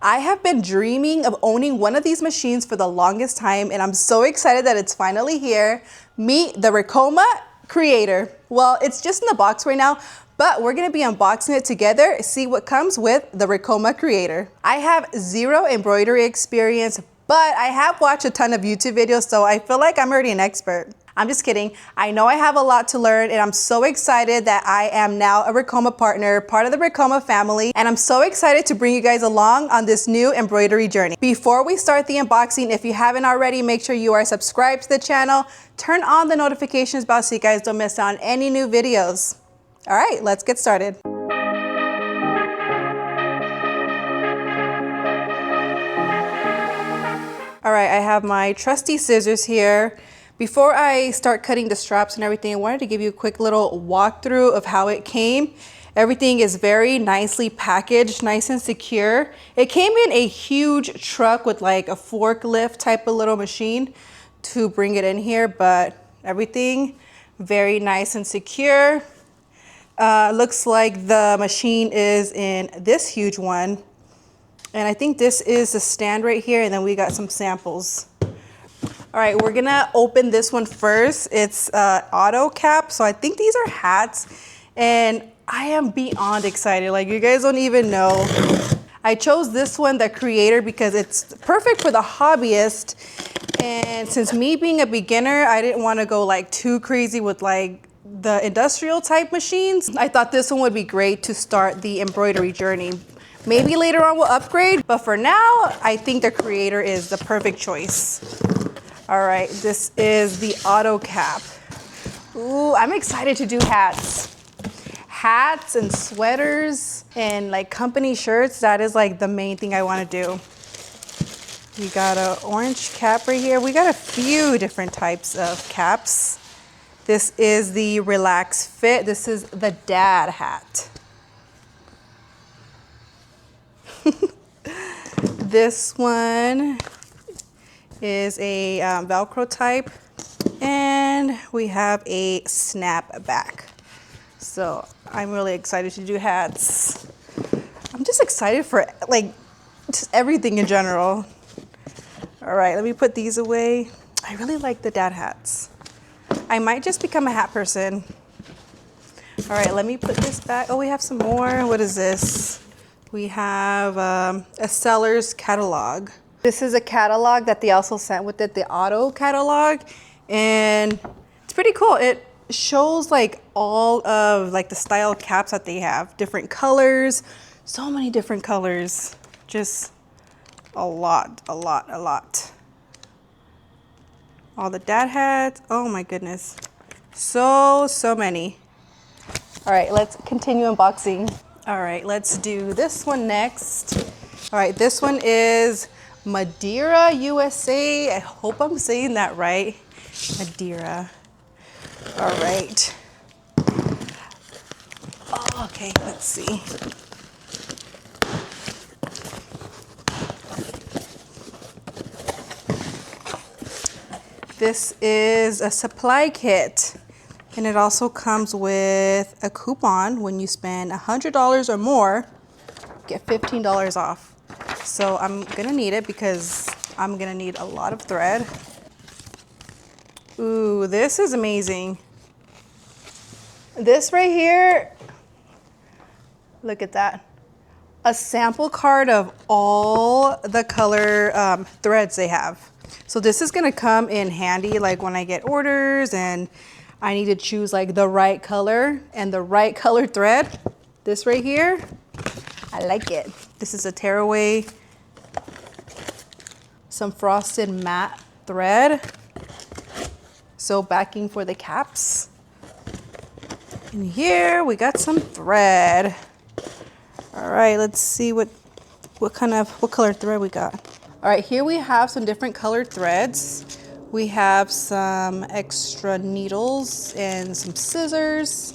I have been dreaming of owning one of these machines for the longest time, and I'm so excited that it's finally here. Meet the Ricoma Creator. Well, it's just in the box right now, but we're gonna be unboxing it together, see what comes with the Ricoma Creator. I have zero embroidery experience, but I have watched a ton of YouTube videos, so I feel like I'm already an expert. I'm just kidding. I know I have a lot to learn, and I'm so excited that I am now a Ricoma partner, part of the Ricoma family, and I'm so excited to bring you guys along on this new embroidery journey. Before we start the unboxing, if you haven't already, make sure you are subscribed to the channel, turn on the notifications bell so you guys don't miss out on any new videos. All right, let's get started. All right, I have my trusty scissors here. Before I start cutting the straps and everything, I wanted to give you a quick little walkthrough of how it came. Everything is very nicely packaged, nice and secure. It came in a huge truck with like a forklift type of little machine to bring it in here, but everything very nice and secure. Looks like the machine is in this huge one. And I think this is the stand right here, and then we got some samples. All right, we're gonna open this one first. It's auto cap, so I think these are hats, and I am beyond excited. Like, you guys don't even know. I chose this one, the Creator, because it's perfect for the hobbyist. And since me being a beginner, I didn't want to go like too crazy with like the industrial type machines. I thought this one would be great to start the embroidery journey. Maybe later on we'll upgrade, but for now, I think the Creator is the perfect choice. All right, this is the auto cap. Ooh, I'm excited to do hats. Hats and sweaters and like company shirts, that is like the main thing I wanna do. We got an orange cap right here. We got a few different types of caps. This is the Relax Fit. This is the dad hat. This one is a Velcro type, and we have a snap back. So I'm really excited to do hats. I'm just excited for like just everything in general. All right, let me put these away. I really like the dad hats. I might just become a hat person. All right, let me put this back. Oh, we have some more. What is this? We have a seller's catalog. This is a catalog that they also sent with it, the auto catalog, and it's pretty cool. It shows like all of like the style caps that they have, different colors, so many different colors, just a lot. All the dad hats, oh my goodness, so many. All right, let's continue unboxing. All right, let's do this one next. All right, this one is Madeira, USA. I hope I'm saying that right. Madeira. All right. Oh, okay, let's see. This is a supply kit, and it also comes with a coupon. When you spend $100 or more, get $15 off. So I'm gonna need it because I'm gonna need a lot of thread. Ooh, this is amazing. This right here, look at that. A sample card of all the color threads they have. So this is gonna come in handy like when I get orders and I need to choose like the right color and the right color thread. This right here, I like it. This is a tearaway, some frosted matte thread. So backing for the caps. And here we got some thread. All right, let's see what color thread we got. All right, here we have some different colored threads. We have some extra needles and some scissors,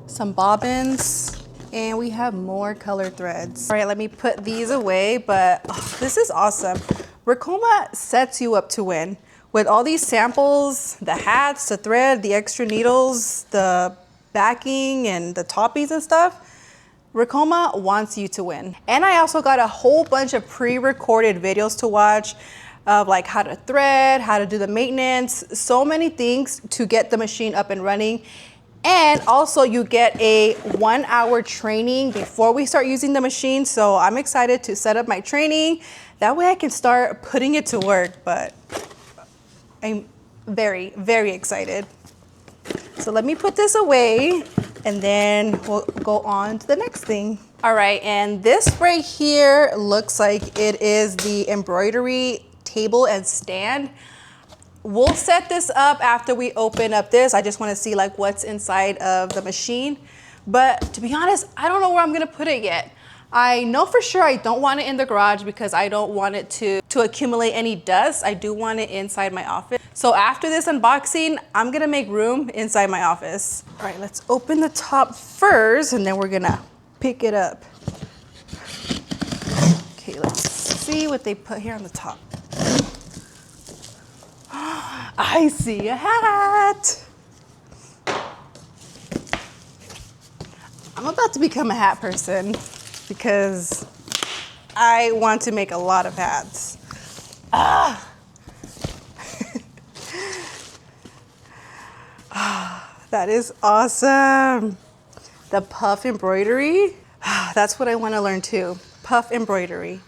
some bobbins, and we have more colored threads. All right, let me put these away, but this is awesome. Ricoma sets you up to win. With all these samples, the hats, the thread, the extra needles, the backing, and the toppies and stuff, Ricoma wants you to win. And I also got a whole bunch of pre-recorded videos to watch of like how to thread, how to do the maintenance, so many things to get the machine up and running. And also you get a 1 hour training before we start using the machine. So I'm excited to set up my training. That way I can start putting it to work, but I'm very, very excited. So let me put this away and then we'll go on to the next thing. All right, and this right here looks like it is the embroidery table and stand. We'll set this up after we open up this. I just want to see like what's inside of the machine. But to be honest, I don't know where I'm gonna put it yet. I know for sure I don't want it in the garage because I don't want it to accumulate any dust. I do want it inside my office. So after this unboxing, I'm gonna make room inside my office. All right, let's open the top first and then we're gonna pick it up. Okay, let's see what they put here on the top. I see a hat. I'm about to become a hat person because I want to make a lot of hats. That is awesome. The puff embroidery. That's what I want to learn too. Puff embroidery.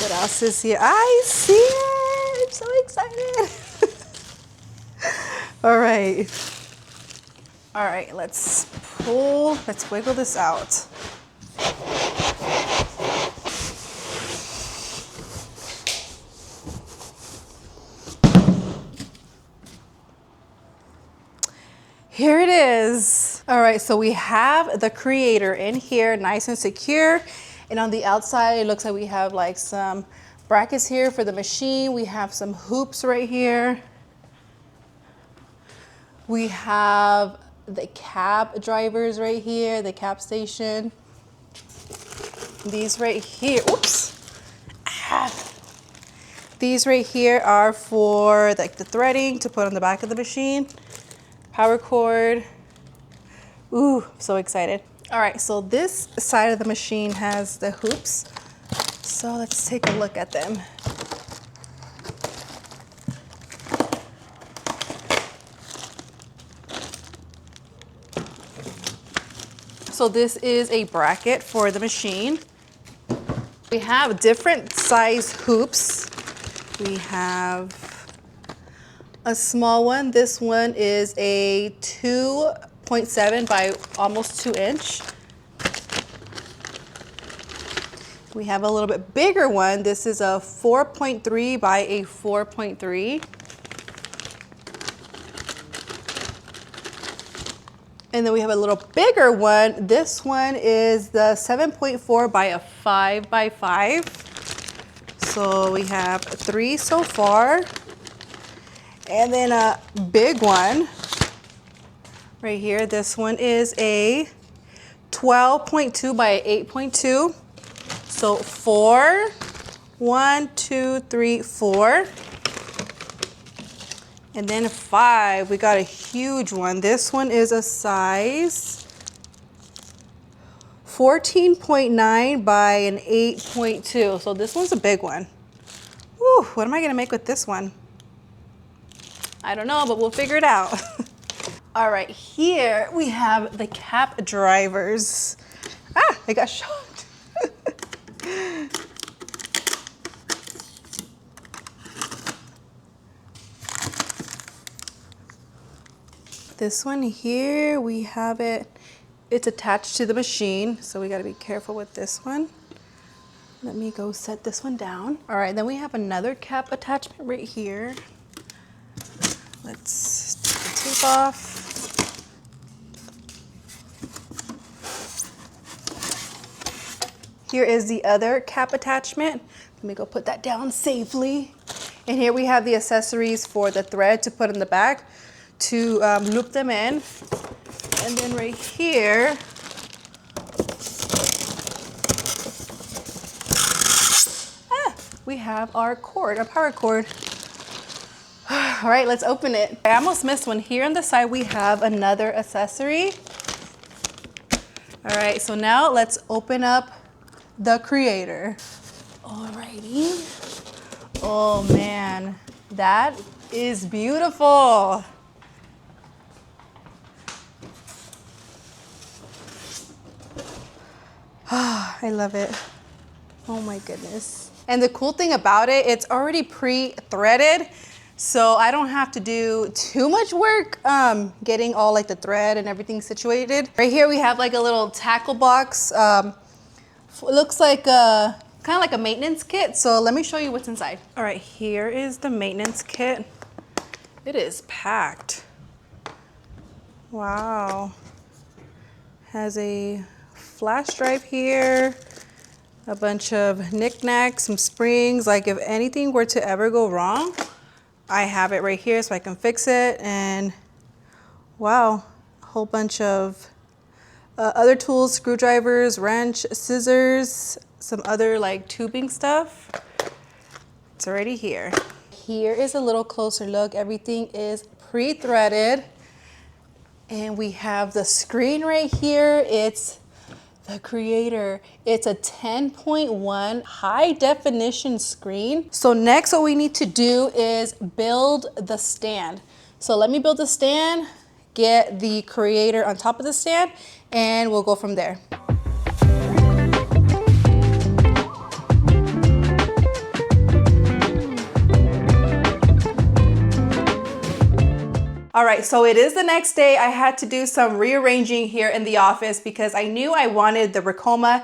What else is here? I see it. I'm so excited. All right. All right, let's wiggle this out. Here it is. All right, so we have the Creator in here, nice and secure. And on the outside, it looks like we have like some brackets here for the machine. We have some hoops right here. We have the cap drivers right here, the cap station. These right here, oops. These right here are for like the threading to put on the back of the machine. Power cord. Ooh, I'm so excited. All right, so this side of the machine has the hoops. So let's take a look at them. So this is a bracket for the machine. We have different size hoops. We have a small one. This one is a 2.7 by almost 2 inch. We have a little bit bigger one. This is a 4.3 by a 4.3. And then we have a little bigger one. This one is the 7.4 by a 5 by 5. So we have 3 so far. And then a big one right here. This one is a 12.2 by 8.2. So 4, 1, 2, 3, 4. And then 5, we got a huge one. This one is a size 14.9 by an 8.2. So this one's a big one. Whew, what am I gonna make with this one? I don't know, but we'll figure it out. All right, here we have the cap drivers. Ah, I got shocked. This one here, we have it, it's attached to the machine, so we gotta be careful with this one. Let me go set this one down. All right, then we have another cap attachment right here. Let's take the tape off. Here is the other cap attachment. Let me go put that down safely. And here we have the accessories for the thread to put in the back to loop them in. And then right here, we have our cord, our power cord. All right, let's open it. I almost missed one. Here on the side, we have another accessory. All right, so now let's open up the Creator. Alrighty. Oh man, that is beautiful. I love it. Oh my goodness. And the cool thing about it, it's already pre-threaded, so I don't have to do too much work getting all like the thread and everything situated. Right here we have like a little tackle box. It looks like kind of like a maintenance kit. So let me show you what's inside. All right, here is the maintenance kit. It is packed. Wow. Has a flash drive here, a bunch of knickknacks, some springs. Like if anything were to ever go wrong, I have it right here so I can fix it. And wow, a whole bunch of other tools, screwdrivers, wrench, scissors, some other like tubing stuff. It's already here. Here is a little closer look. Everything is pre-threaded. And we have the screen right here. It's the Creator. It's a 10.1 high definition screen. So next what we need to do is build the stand. So let me build the stand, get the Creator on top of the stand, and we'll go from there. All right, so it is the next day. I had to do some rearranging here in the office because I knew I wanted the Ricoma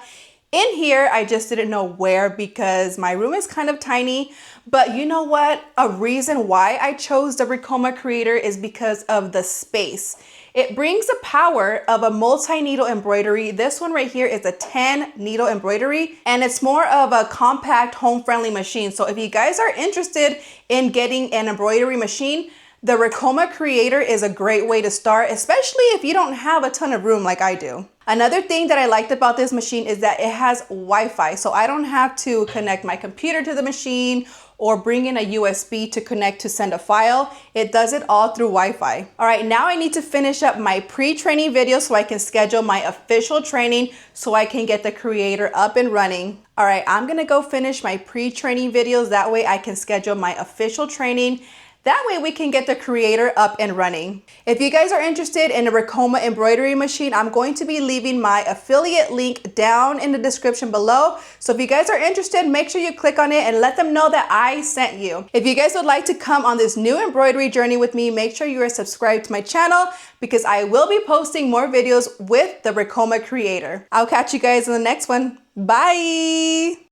in here. I just didn't know where because my room is kind of tiny. But you know what? A reason why I chose the Ricoma Creator is because of the space. It brings the power of a multi-needle embroidery. This one right here is a 10 needle embroidery, and it's more of a compact home-friendly machine. So if you guys are interested in getting an embroidery machine, the Ricoma Creator is a great way to start, especially if you don't have a ton of room like I do. Another thing that I liked about this machine is that it has Wi-Fi, so I don't have to connect my computer to the machine or bring in a USB to connect to send a file. It does it all through Wi-Fi. All right, now I need to finish up my pre-training video so I can schedule my official training so I can get the Creator up and running. All right, I'm gonna go finish my pre-training videos. That way I can schedule my official training. That way we can get the Creator up and running. If you guys are interested in a Ricoma embroidery machine, I'm going to be leaving my affiliate link down in the description below. So if you guys are interested, make sure you click on it and let them know that I sent you. If you guys would like to come on this new embroidery journey with me, make sure you are subscribed to my channel because I will be posting more videos with the Ricoma Creator. I'll catch you guys in the next one. Bye.